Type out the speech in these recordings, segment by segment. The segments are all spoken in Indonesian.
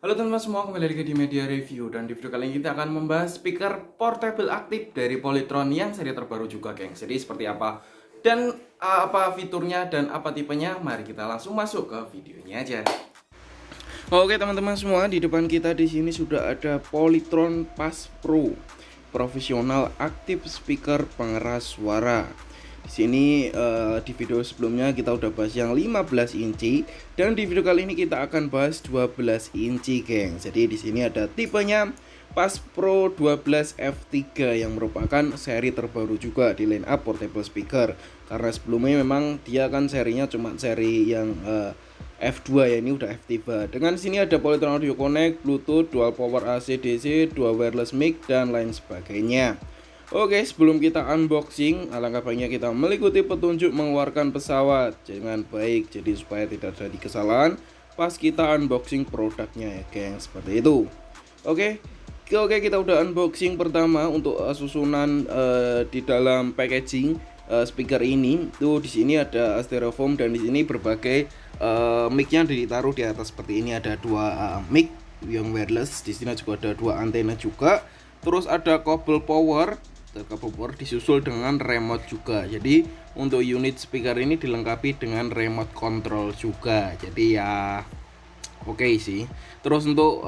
Halo teman-teman semua, kembali lagi di Media Review. Dan di video kali ini kita akan membahas speaker portable aktif dari Polytron yang seri terbaru juga, geng. Jadi seperti apa dan apa fiturnya dan apa tipenya, mari kita langsung masuk ke videonya aja. Oke teman-teman semua, di depan kita di sini sudah ada Polytron Pass Pro profesional aktif speaker pengeras suara. Di sini di video sebelumnya kita udah bahas yang 15 inci dan di video kali ini kita akan bahas 12 inci, geng. Jadi di sini ada tipenya Pass Pro 12 F3 yang merupakan seri terbaru juga di line up portable speaker. Karena sebelumnya memang dia kan serinya cuma seri yang F2 ya, ini udah F3. Dengan sini ada Polytron Audio Connect, Bluetooth, dual power AC DC, dua wireless mic dan lain sebagainya. Oke, sebelum kita unboxing, alangkah baiknya kita mengikuti petunjuk mengeluarkan pesawat dengan baik, jadi supaya tidak terjadi kesalahan pas kita unboxing produknya ya, geng. Seperti itu. Oke. Oke, kita udah unboxing pertama untuk susunan di dalam packaging speaker ini. Tuh di sini ada styrofoam dan di sini berbagai mic-nya ditaruh di atas seperti ini. Ada dua mic yang wireless, di sini juga ada dua antena juga. Terus ada kabel power disusul dengan remote juga. Jadi untuk unit speaker ini dilengkapi dengan remote control juga. Jadi ya oke sih. Terus untuk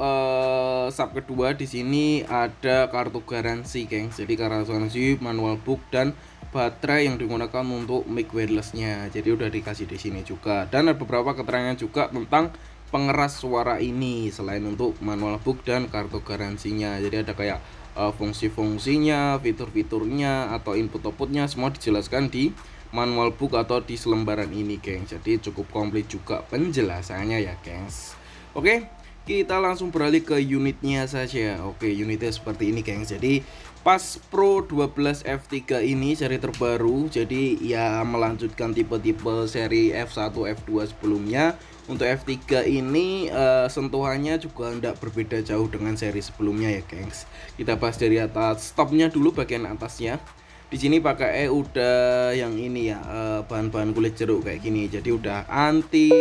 sub kedua di sini ada kartu garansi, geng. Jadi kartu garansi, manual book dan baterai yang digunakan untuk mic wirelessnya. Jadi udah dikasih di sini juga. Dan ada beberapa keterangan juga tentang pengeras suara ini selain untuk manual book dan kartu garansinya. Jadi ada kayak fungsi-fungsinya, fitur-fiturnya atau input-outputnya semua dijelaskan di manual book atau di selembaran ini, geng. Jadi cukup komplit juga penjelasannya ya, gengs. Oke, kita langsung beralih ke unitnya saja. Oke, unitnya seperti ini, geng. Jadi Pass Pro 12 F3 ini seri terbaru. Jadi ya melanjutkan tipe-tipe seri F1, F2 sebelumnya. Untuk F3 ini sentuhannya juga tidak berbeda jauh dengan seri sebelumnya ya, gengs. Kita bahas dari atas stopnya dulu, bagian atasnya. Di sini pakai udah yang ini ya, bahan-bahan kulit jeruk kayak gini. Jadi udah anti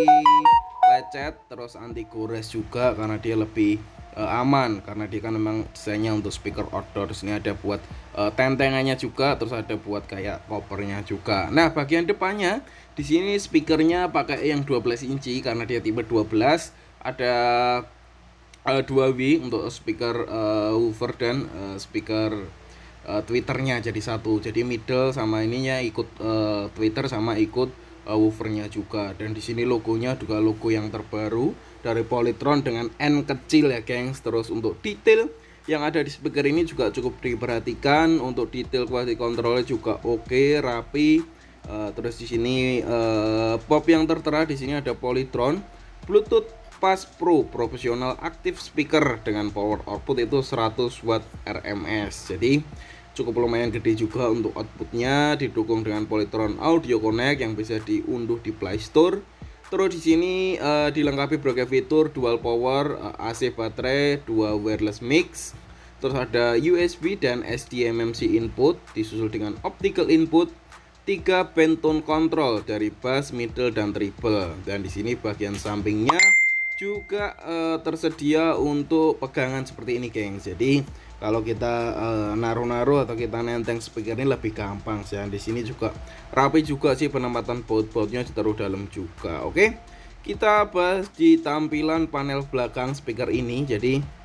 lecet, terus anti gores juga karena dia lebih aman, karena dia kan memang desainnya untuk speaker outdoor. Di sini ada buat tentengannya juga, terus ada buat kayak covernya juga. Nah, bagian depannya di sini speakernya pakai yang 12 inci karena dia tipe 12. Ada 2W untuk speaker woofer dan speaker Twitternya jadi satu. Jadi middle sama ininya ikut Twitter sama ikut woofernya juga. Dan di sini logonya juga logo yang terbaru dari Polytron dengan N kecil ya, gengs. Terus untuk detail yang ada di speaker ini juga cukup diperhatikan. Untuk detail quality controlnya juga oke, rapi. Terus di sini pop yang tertera di sini ada Polytron Bluetooth Pass Pro profesional aktif speaker dengan power output itu 100 watt RMS. Jadi cukup lumayan gede juga untuk outputnya. Didukung dengan Polytron Audio Connect yang bisa diunduh di Play Store. Terus di sini dilengkapi berbagai fitur dual power, AC baterai, dua wireless mix. Terus ada USB dan SDMMC input disusul dengan optical input, 3 band tone control dari bass, middle dan treble. Dan di sini bagian sampingnya juga tersedia untuk pegangan seperti ini, geng. Jadi kalau kita naruh-naruh atau kita nenteng speaker ini lebih gampang sih. Di sini juga rapi juga sih, penempatan baut-bautnya ditaruh dalam juga. Oke. Kita bahas di tampilan panel belakang speaker ini. Jadi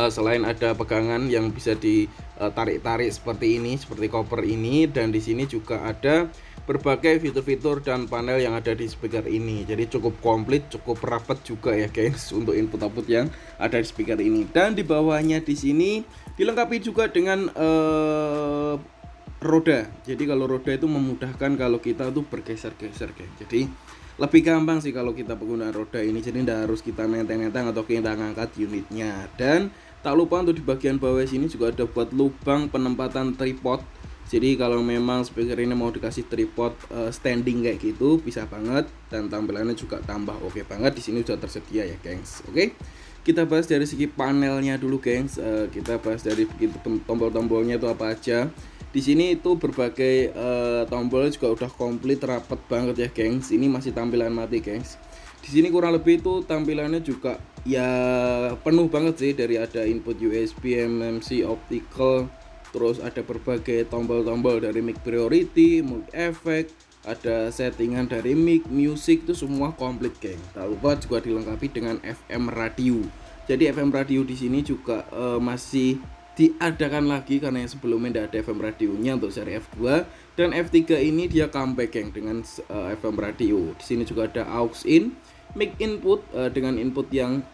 selain ada pegangan yang bisa ditarik-tarik seperti ini, seperti cover ini, dan di sini juga ada berbagai fitur-fitur dan panel yang ada di speaker ini. Jadi cukup komplit, cukup rapat juga ya, guys, untuk input output yang ada di speaker ini. Dan di bawahnya di sini dilengkapi juga dengan roda. Jadi kalau roda itu memudahkan kalau kita tuh bergeser-geser, guys. Jadi lebih gampang sih kalau kita pengguna roda ini. Jadi tidak harus kita nenteng-nenteng atau kita ngangkat unitnya. Dan tak lupa untuk di bagian bawah sini juga ada buat lubang penempatan tripod. Jadi kalau memang speaker ini mau dikasih tripod standing kayak gitu bisa banget, dan tampilannya juga tambah oke banget. Di sini sudah tersedia ya, gengs. Oke. Kita bahas dari segi panelnya dulu, gengs. Kita bahas dari begitu tombol-tombolnya itu apa aja. Di sini itu berbagai tombol juga udah komplit, rapet banget ya, gengs. Ini masih tampilan mati, gengs. Di sini kurang lebih itu tampilannya juga ya penuh banget sih, dari ada input USB, MMC, optical, terus ada berbagai tombol-tombol dari mic priority, mic effect, ada settingan dari mic, music, itu semua komplit geng. Tak lupa juga dilengkapi dengan FM radio. Jadi FM radio di sini juga masih diadakan lagi karena yang sebelumnya tidak ada FM radionya untuk seri F2, dan F3 ini dia comeback geng dengan FM radio. Di sini juga ada aux in, mic input dengan input yang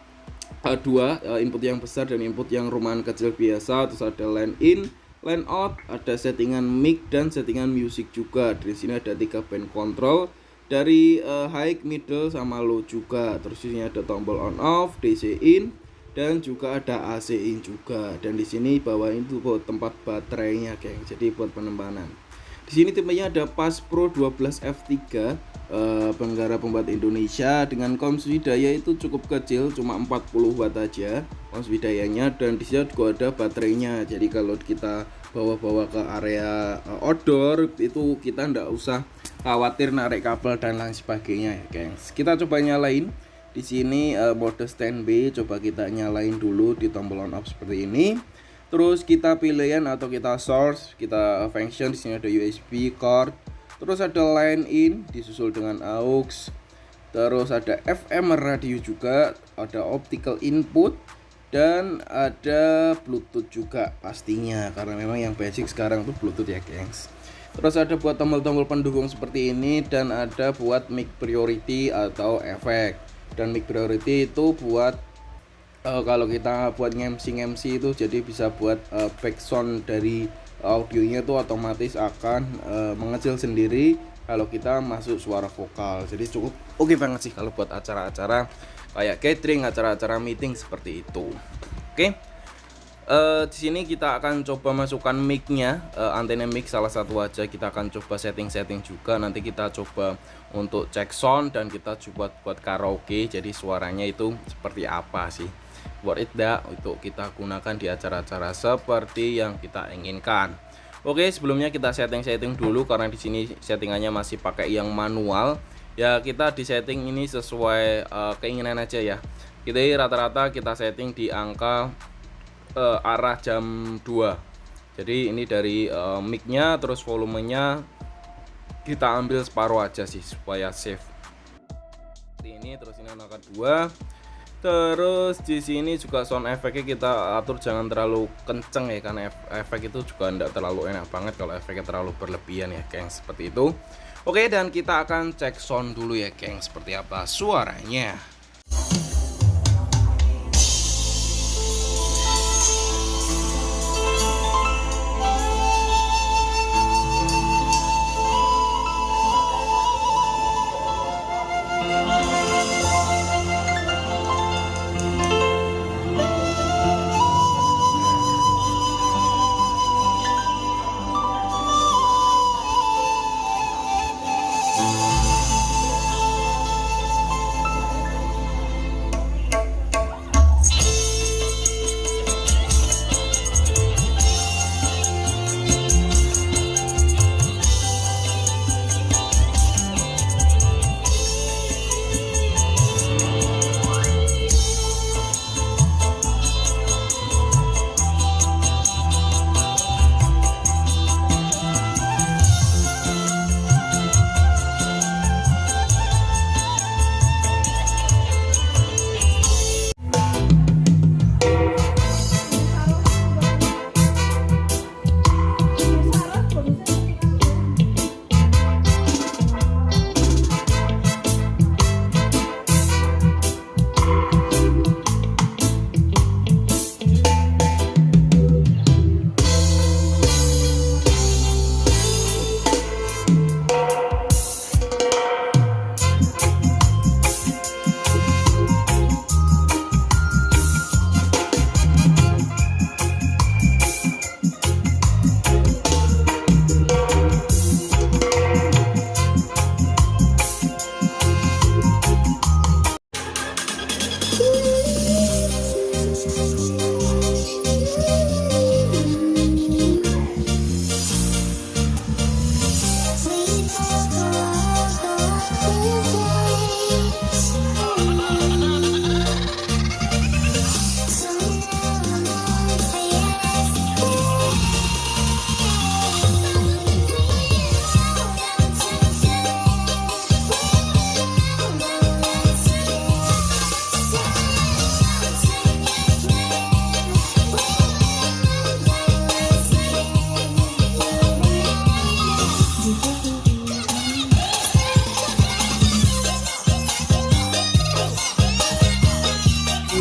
dua, input yang besar dan input yang rumahan kecil biasa, terus ada line in, line out, ada settingan mic dan settingan music juga. Di sini ada 3 band control dari high, middle sama low juga. Terus di sini ada tombol on off, DC in, dan juga ada AC in juga. Dan di sini bawah itu buat tempat baterainya geng, jadi buat penyimpanan. Di sini tipenya ada Pas Pro 12 F3, penggara pembuat Indonesia, dengan konsumsi daya itu cukup kecil, cuma 40 watt aja konsumsi dayanya. Dan di sini juga ada baterainya, jadi kalau kita bawa-bawa ke area outdoor itu kita ndak usah khawatir narik kabel dan lain sebagainya ya gengs. Kita coba nyalain. Di sini mode standby, coba kita nyalain dulu di tombol on off seperti ini. Terus kita pilihan atau kita source, kita function. Di sini ada USB cord, terus ada line in disusul dengan aux, terus ada FM radio juga, ada optical input, dan ada Bluetooth juga pastinya, karena memang yang basic sekarang tuh Bluetooth ya gengs. Terus ada buat tombol-tombol pendukung seperti ini, dan ada buat mic priority atau efek. Dan mic priority itu buat kalau kita buat MC itu, jadi bisa buat background dari audionya tuh otomatis akan mengecil sendiri kalau kita masuk suara vokal. Jadi cukup oke banget sih kalau buat acara-acara kayak catering, acara-acara meeting seperti itu. Oke. Di sini kita akan coba masukkan mic-nya, antena mic salah satu aja. Kita akan coba setting-setting juga. Nanti kita coba untuk cek sound dan kita coba buat karaoke. Jadi suaranya itu seperti apa sih? Worth it dah untuk kita gunakan di acara-acara seperti yang kita inginkan. Oke, sebelumnya kita setting-setting dulu karena di sini settingannya masih pakai yang manual. Ya kita di setting ini sesuai keinginan aja ya. Kita rata-rata kita setting di angka arah jam 2. Jadi ini dari mic-nya, terus volumenya kita ambil separuh aja sih supaya safe. Ini terus ini angka 2. Terus di sini juga sound efeknya kita atur jangan terlalu kenceng ya, karena efek itu juga tidak terlalu enak banget kalau efeknya terlalu berlebihan ya geng, seperti itu. Oke, dan kita akan cek sound dulu ya geng, seperti apa suaranya.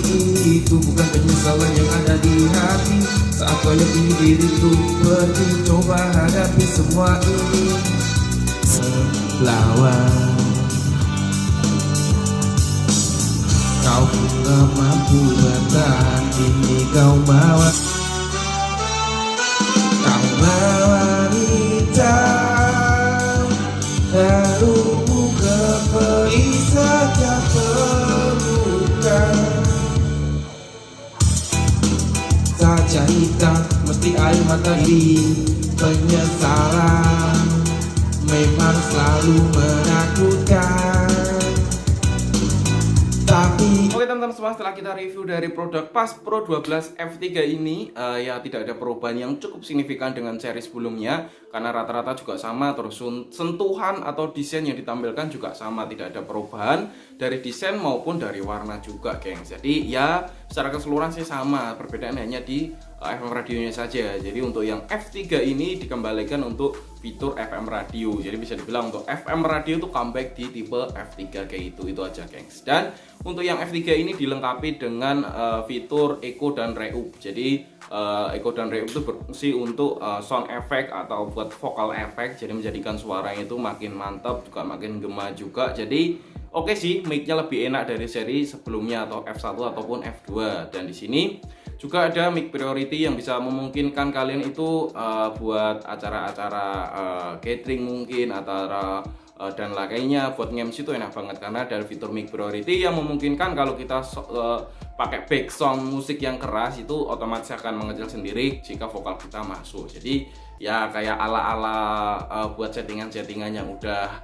ini. Itu bukan penyesalan yang ada di hati saat kau yakini diriku pergi. Coba hadapi semua ini lawan. Kau tak mampu bertahan, ini kau bawa. Kau wanita baru ke pedih sejak terluka. Saja hitam mesti air mata di penyesalan memang selalu menakutkan. Oke teman-teman semua, setelah kita review dari produk Pas Pro 12 F3 ini, ya tidak ada perubahan yang cukup signifikan dengan seri sebelumnya, karena rata-rata juga sama, terus sentuhan atau desain yang ditampilkan juga sama, tidak ada perubahan dari desain maupun dari warna juga, geng. Jadi ya secara keseluruhan sih sama, perbedaan hanya di FM radionya saja. Jadi untuk yang F3 ini dikembalikan untuk fitur FM radio. Jadi bisa dibilang untuk FM radio itu comeback di tipe F3 kayak itu aja, gengs. Dan untuk yang F3 ini dilengkapi dengan fitur echo dan reverb. Jadi echo dan reverb itu berfungsi untuk sound effect atau buat vocal effect. Jadi menjadikan suaranya itu makin mantap, juga makin gema juga. Jadi oke sih, mic-nya lebih enak dari seri sebelumnya atau F1 ataupun F2. Dan di sini juga ada mic priority yang bisa memungkinkan kalian itu buat acara-acara catering mungkin, acara dan lainnya. Buat nge-MC itu enak banget karena ada fitur mic priority yang memungkinkan kalau kita pakai background musik yang keras itu otomatis akan mengecil sendiri jika vokal kita masuk. Jadi ya kayak ala-ala buat settingan-settingan yang udah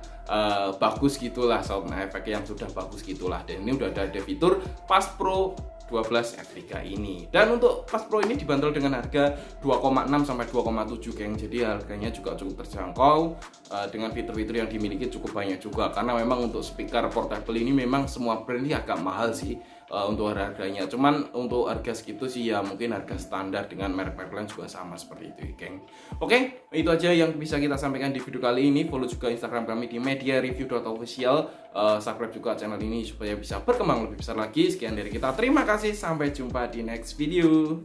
bagus gitulah, sound effect yang sudah bagus gitulah. Dan ini udah ada fitur Pas Pro 12 F3 ini. Dan untuk Pas Pro ini dibanderol dengan harga 2,6 sampai 2,7, geng. Jadi harganya juga cukup terjangkau, dengan fitur-fitur yang dimiliki cukup banyak juga. Karena memang untuk speaker portable ini memang semua brand ini agak mahal sih untuk harganya. Cuman untuk harga segitu sih ya mungkin harga standar dengan merek-merek lain juga sama seperti itu, geng. Oke, itu aja yang bisa kita sampaikan di video kali ini. Follow juga Instagram kami di mediareview.official. Subscribe juga channel ini supaya bisa berkembang lebih besar lagi. Sekian dari kita, terima kasih, sampai jumpa di next video.